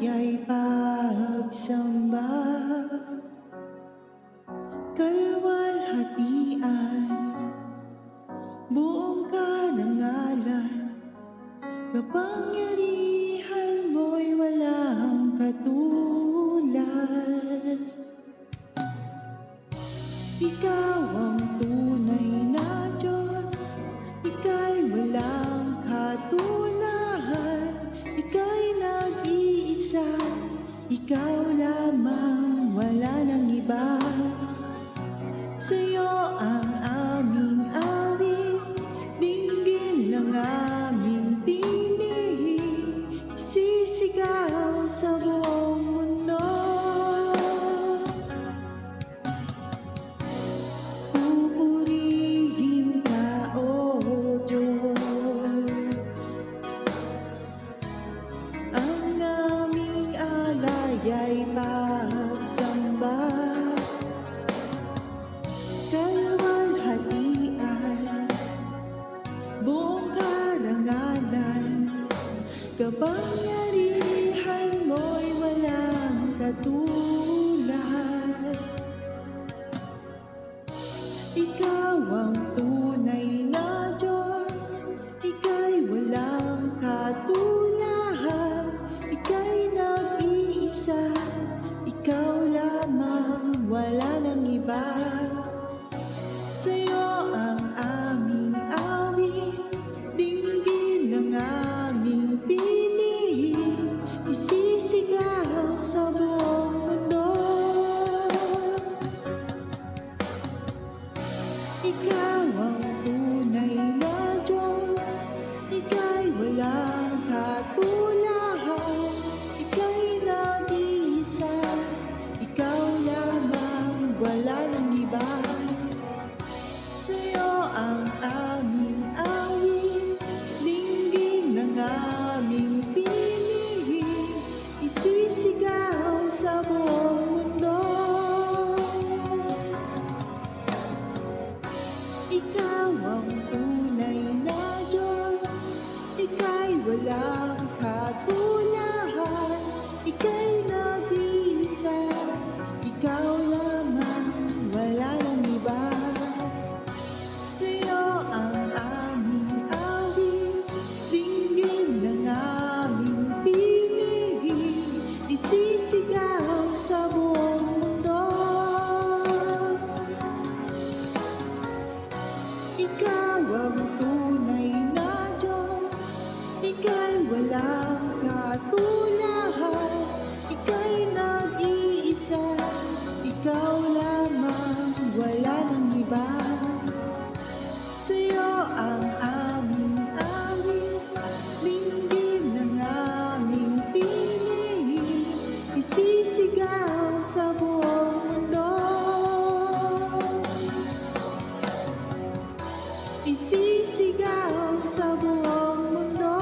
alaya'y pagsamba, kalwalhatian, buong karangalan, kapangyarihan mo'y walang katulad. Ikaw ang tunay na Diyos, ika'y walang katulahan, ika'y nag-iisa, ikaw lamang, wala nang iba. Sa'yo ang aming awit, dinggin ng aming tinig, isisigaw sa buong mundo. Pupurihin ka, O Diyos. Ang aming alay ay pagsamba, kalwalhatian, buong karangalan, kapangyarihan mo'y walang katulad. Ikaw ang tunay na Diyos, ika'y walang katulahan, ika'y nag-iisa, ikaw lamang, wala nang iba. Sa'yo ang aming awit, dinggin ng aming tinig, isisigaw sa buong mundo. Ikaw ang tunay na Diyos, ika'y walang katulahan, ika'y nag-iisa, ikaw lamang, wala nang iba. Sa'yo ang aming awit, dinggin ng aming tinig, isisigaw sa buong mundo. Ikaw ang tunay na Diyos, ika'y walang katulahan, ika'y nag-iisa, ikaw lamang, wala nang iba. Sa'yo ang aming awit, dinggin ng aming tinig, isisigaw sa buong mundo. Ikaw ang tunay na Diyos, ika'y walang katulahan, ika'y nag-iisa, ikaw lamang, wala nang iba. Sa'yo ang aming awit, dinggin ng aming tinig, isisigaw sa buong mundo. Isisigaw sa buong mundo.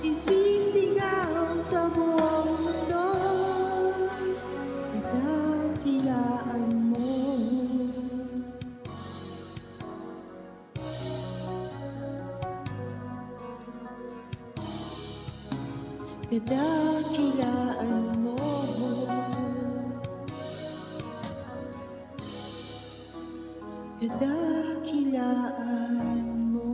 Isisigaw sa buong mundo. Kadakilaan mo. Kadakilaan mo. Kadakilaan mo.